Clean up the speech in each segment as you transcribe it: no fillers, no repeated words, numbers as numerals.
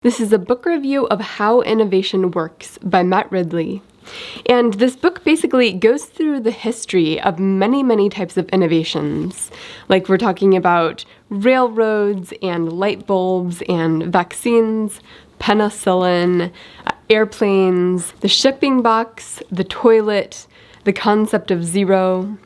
This is a book review of How Innovation Works by Matt Ridley. And this book basically goes through the history of many types of innovations. Like we're talking about railroads and light bulbs and vaccines, penicillin, airplanes, the shipping box, the toilet, the concept of zero.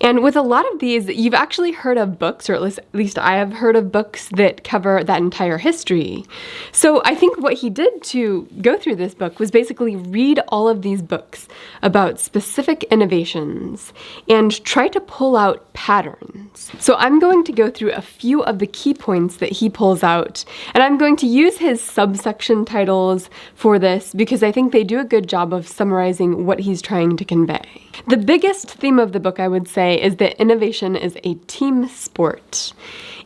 And with a lot of these, you've actually heard of books, or at least I have heard of books that cover that entire history. So I think what he did to go through this book was basically read all of these books about specific innovations and try to pull out patterns. So I'm going to go through a few of the key points that he pulls out, and I'm going to use his subsection titles for this because I think they do a good job of summarizing what he's trying to convey. The biggest theme of the book, I would say, is that innovation is a team sport.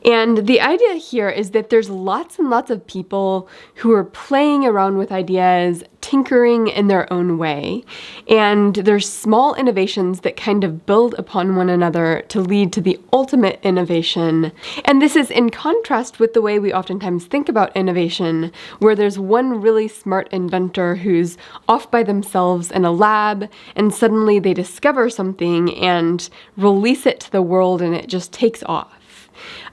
And the idea here is that there's lots and lots of people who are playing around with ideas, tinkering in their own way. And there's small innovations that kind of build upon one another to lead to the ultimate innovation. And this is in contrast with the way we oftentimes think about innovation, where there's one really smart inventor who's off by themselves in a lab, and suddenly they discover something and release it to the world and it just takes off.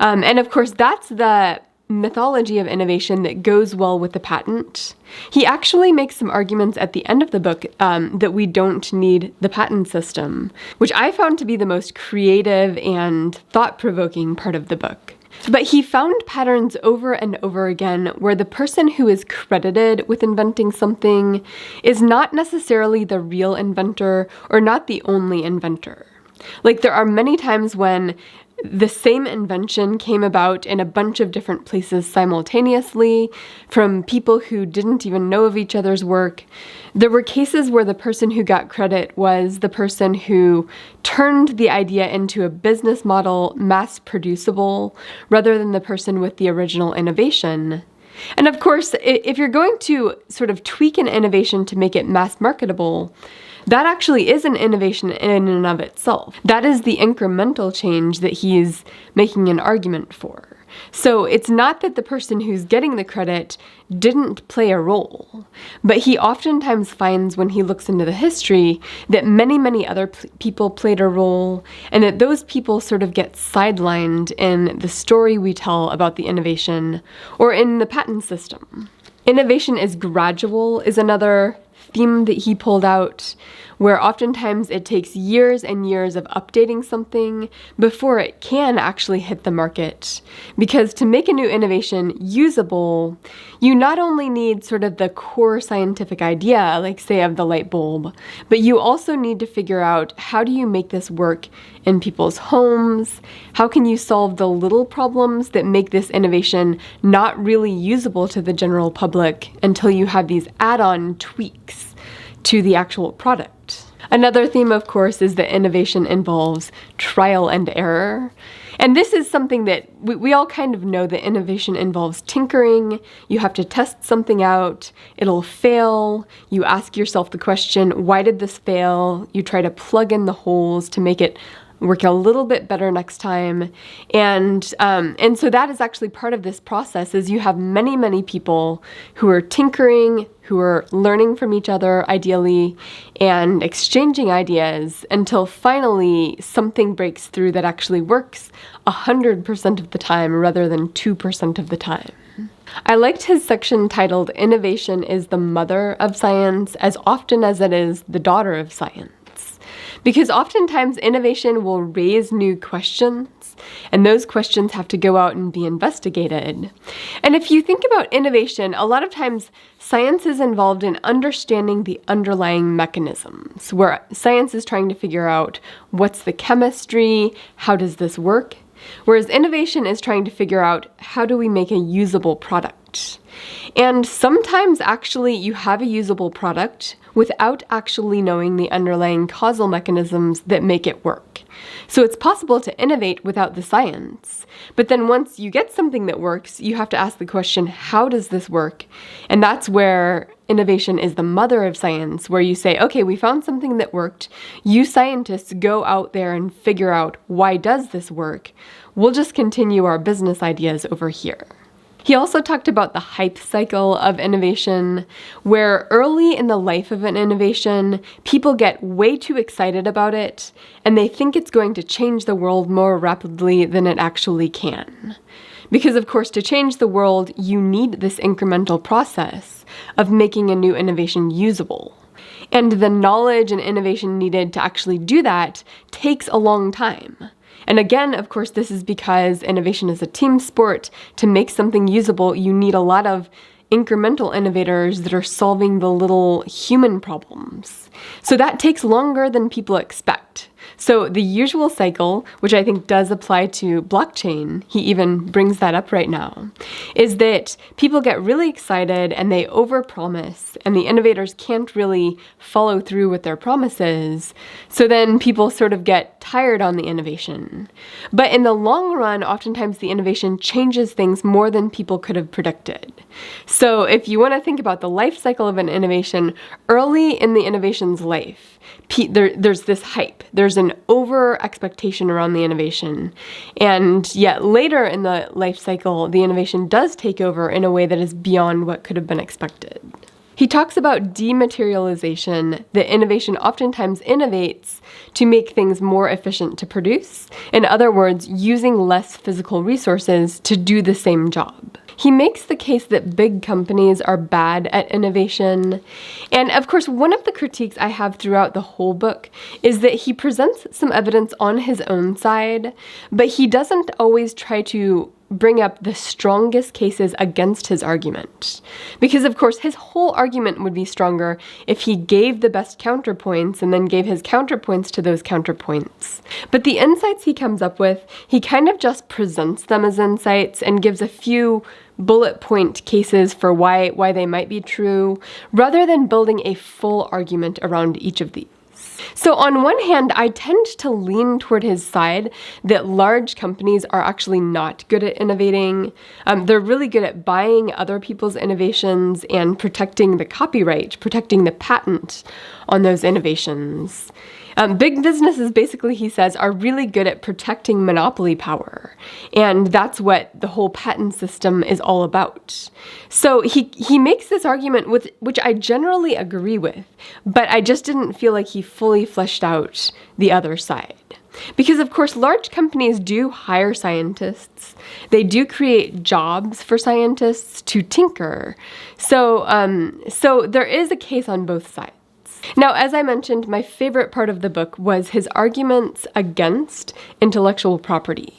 And of course, that's the mythology of innovation that goes well with the patent. He actually makes some arguments at the end of the book that we don't need the patent system, which I found to be the most creative and thought-provoking part of the book. But he found patterns over and over again where the person who is credited with inventing something is not necessarily the real inventor or not the only inventor. Like there are many times when the same invention came about in a bunch of different places simultaneously from people who didn't even know of each other's work. There were cases where the person who got credit was the person who turned the idea into a business model, mass producible, rather than the person with the original innovation. And of course, if you're going to sort of tweak an innovation to make it mass marketable, that actually is an innovation in and of itself. That is the incremental change that he's making an argument for. So it's not that the person who's getting the credit didn't play a role, but he oftentimes finds when he looks into the history that many other people played a role, and that those people sort of get sidelined in the story we tell about the innovation or in the patent system. Innovation is gradual is another theme that he pulled out, where oftentimes it takes years and years of updating something before it can actually hit the market. Because to make a new innovation usable, you not only need sort of the core scientific idea, like say of the light bulb, but you also need to figure out how do you make this work in people's homes? How can you solve the little problems that make this innovation not really usable to the general public until you have these add-on tweaks to the actual product? Another theme, of course, is that innovation involves trial and error. And this is something that we all kind of know, that innovation involves tinkering. You have to test something out. It'll fail. You ask yourself the question, why did this fail? You try to plug in the holes to make it work a little bit better next time. And so that is actually part of this process, is you have many people who are tinkering, who are learning from each other, ideally, and exchanging ideas until finally something breaks through that actually works 100% of the time rather than 2% of the time. I liked his section titled "Innovation is the Mother of Science as often as it is the daughter of science." Because oftentimes innovation will raise new questions, and those questions have to go out and be investigated. And if you think about innovation, a lot of times science is involved in understanding the underlying mechanisms, where science is trying to figure out what's the chemistry, how does this work, whereas innovation is trying to figure out how do we make a usable product. And sometimes actually you have a usable product without actually knowing the underlying causal mechanisms that make it work. So it's possible to innovate without the science. But then once you get something that works, you have to ask the question, how does this work? And that's where innovation is the mother of science, where you say, okay, we found something that worked. You scientists go out there and figure out, why does this work? We'll just continue our business ideas over here. He also talked about the hype cycle of innovation, where early in the life of an innovation, people get way too excited about it, and they think it's going to change the world more rapidly than it actually can. Because, of course, to change the world, you need this incremental process of making a new innovation usable. And the knowledge and innovation needed to actually do that takes a long time. And again, of course, this is because innovation is a team sport. To make something usable, you need a lot of incremental innovators that are solving the little human problems. So that takes longer than people expect. So the usual cycle, which I think does apply to blockchain, he even brings that up right now, is that people get really excited and they overpromise, and the innovators can't really follow through with their promises. So then people sort of get tired on the innovation. But in the long run, oftentimes the innovation changes things more than people could have predicted. So if you want to think about the life cycle of an innovation, early in the innovation's life, there's this hype. There's an over expectation around the innovation. And yet later in the life cycle, the innovation does take over in a way that is beyond what could have been expected. He talks about dematerialization, that innovation oftentimes innovates to make things more efficient to produce. In other words, using less physical resources to do the same job. He makes the case that big companies are bad at innovation. And of course, one of the critiques I have throughout the whole book is that he presents some evidence on his own side, but he doesn't always try to bring up the strongest cases against his argument. Because of course, his whole argument would be stronger if he gave the best counterpoints and then gave his counterpoints to those counterpoints. But the insights he comes up with, he kind of just presents them as insights and gives a few bullet point cases for why they might be true, rather than building a full argument around each of these. So on one hand, I tend to lean toward his side that large companies are actually not good at innovating. They're really good at buying other people's innovations and protecting the copyright, protecting the patent on those innovations. Big businesses, basically, he says, are really good at protecting monopoly power. And that's what the whole patent system is all about. So he makes this argument, which I generally agree with, but I just didn't feel like he fully fleshed out the other side. Because, of course, large companies do hire scientists. They do create jobs for scientists to tinker. So there is a case on both sides. Now, as I mentioned, my favorite part of the book was his arguments against intellectual property,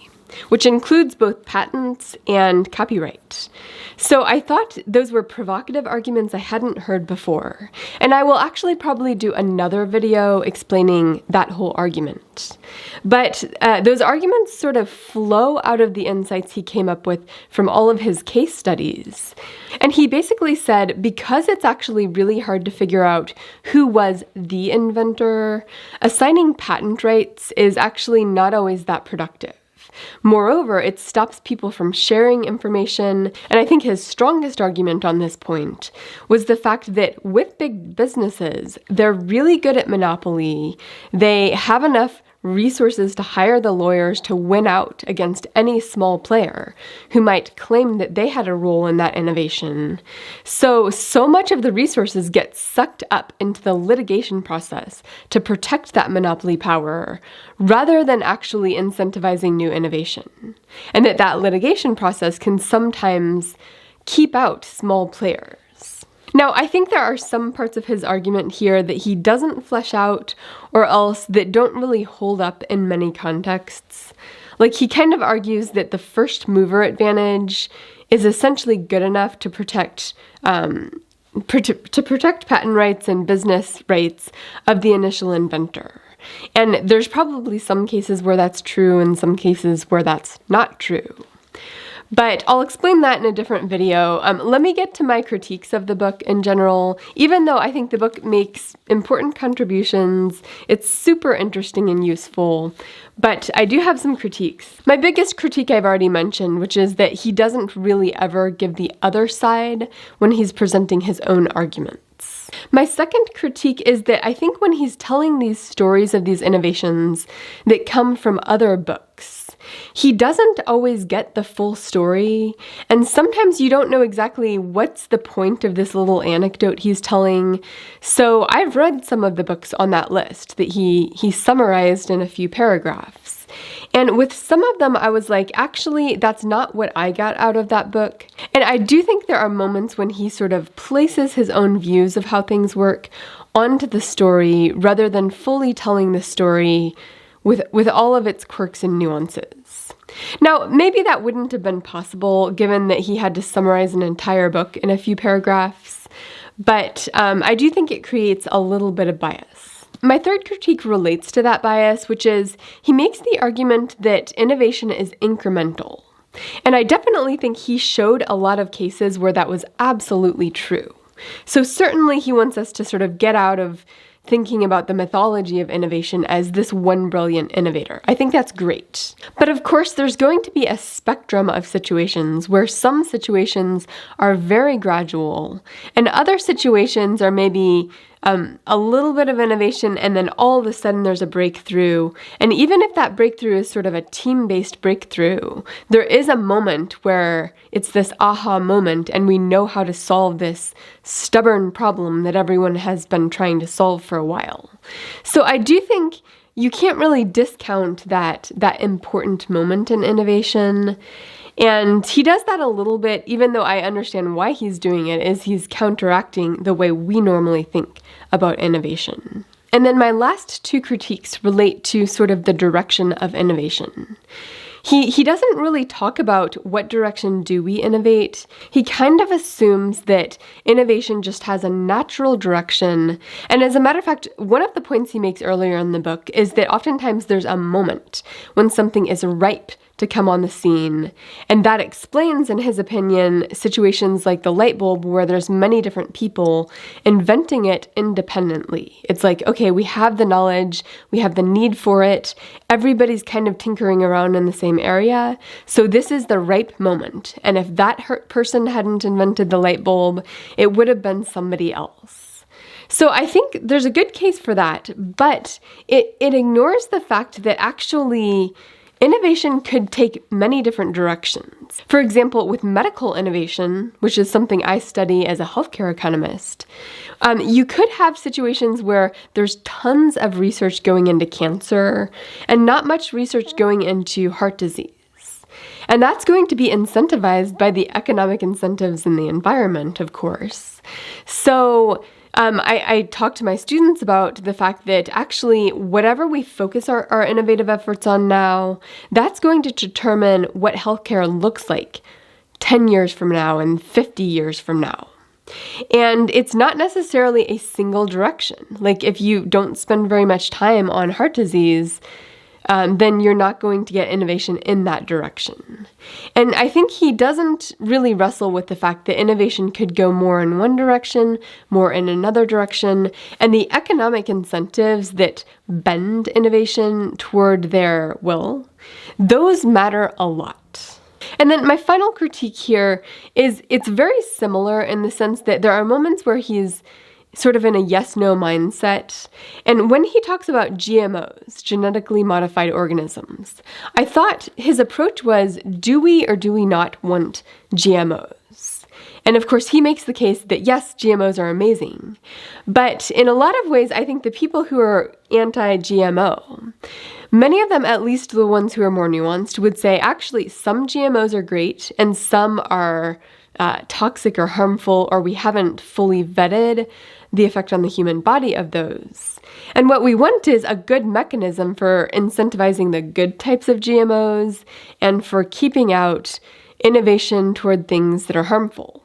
which includes both patents and copyright. So I thought those were provocative arguments I hadn't heard before, and I will actually probably do another video explaining that whole argument. But those arguments sort of flow out of the insights he came up with from all of his case studies. And he basically said, because it's actually really hard to figure out who was the inventor, assigning patent rights is actually not always that productive. Moreover, it stops people from sharing information, and I think his strongest argument on this point was the fact that with big businesses, they're really good at monopoly. They have enough resources to hire the lawyers to win out against any small player who might claim that they had a role in that innovation. So much of the resources get sucked up into the litigation process to protect that monopoly power, rather than actually incentivizing new innovation. And that litigation process can sometimes keep out small players. Now, I think there are some parts of his argument here that he doesn't flesh out, or else that don't really hold up in many contexts. Like, he kind of argues that the first mover advantage is essentially good enough to protect patent rights and business rights of the initial inventor. And there's probably some cases where that's true and some cases where that's not true. But I'll explain that in a different video. Let me get to my critiques of the book in general. Even though I think the book makes important contributions, it's super interesting and useful, but I do have some critiques. My biggest critique I've already mentioned, which is that he doesn't really ever give the other side when he's presenting his own arguments. My second critique is that I think when he's telling these stories of these innovations that come from other books, He doesn't always get the full story, and sometimes you don't know exactly what's the point of this little anecdote he's telling. So I've read some of the books on that list that he summarized in a few paragraphs. And with some of them, I was like, actually, that's not what I got out of that book. And I do think there are moments when he sort of places his own views of how things work onto the story rather than fully telling the story with all of its quirks and nuances. Now, maybe that wouldn't have been possible given that he had to summarize an entire book in a few paragraphs, but I do think it creates a little bit of bias. My third critique relates to that bias, which is he makes the argument that innovation is incremental. And I definitely think he showed a lot of cases where that was absolutely true. So certainly he wants us to sort of get out of thinking about the mythology of innovation as this one brilliant innovator. I think that's great. But of course, there's going to be a spectrum of situations where some situations are very gradual and other situations are maybe a little bit of innovation and then all of a sudden there's a breakthrough. And even if that breakthrough is sort of a team-based breakthrough, there is a moment where it's this aha moment and we know how to solve this stubborn problem that everyone has been trying to solve for a while. So I do think you can't really discount that important moment in innovation. And he does that a little bit, even though I understand why he's doing it, is he's counteracting the way we normally think about innovation. And then my last two critiques relate to sort of the direction of innovation. He doesn't really talk about what direction do we innovate. He kind of assumes that innovation just has a natural direction. And as a matter of fact, one of the points he makes earlier in the book is that oftentimes there's a moment when something is ripe to come on the scene. And that explains, in his opinion, situations like the light bulb where there's many different people inventing it independently. It's like, okay, we have the knowledge, we have the need for it, everybody's kind of tinkering around in the same area, so this is the ripe moment. And if that person hadn't invented the light bulb, it would have been somebody else. So I think there's a good case for that, but it ignores the fact that actually innovation could take many different directions. For example, with medical innovation, which is something I study as a healthcare economist, you could have situations where there's tons of research going into cancer and not much research going into heart disease. And that's going to be incentivized by the economic incentives in the environment, of course. So I talk to my students about the fact that actually whatever we focus our innovative efforts on now, that's going to determine what healthcare looks like 10 years from now and 50 years from now. And it's not necessarily a single direction. Like if you don't spend very much time on heart disease, then you're not going to get innovation in that direction. And I think he doesn't really wrestle with the fact that innovation could go more in one direction, more in another direction, and the economic incentives that bend innovation toward their will, those matter a lot. And then my final critique here is it's very similar in the sense that there are moments where he's sort of in a yes-no mindset. And when he talks about GMOs, genetically modified organisms, I thought his approach was, do we or do we not want GMOs? And of course, he makes the case that yes, GMOs are amazing. But in a lot of ways, I think the people who are anti-GMO, many of them, at least the ones who are more nuanced, would say actually some GMOs are great and some are toxic or harmful, or we haven't fully vetted the effect on the human body of those. And what we want is a good mechanism for incentivizing the good types of GMOs and for keeping out innovation toward things that are harmful.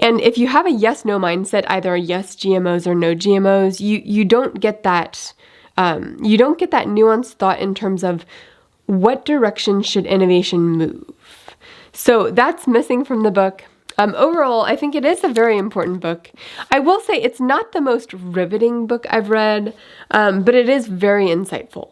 And if you have a yes-no mindset, either yes GMOs or no GMOs, you don't get that nuanced thought in terms of what direction should innovation move. So that's missing from the book. Overall, I think it is a very important book. I will say it's not the most riveting book I've read, but it is very insightful.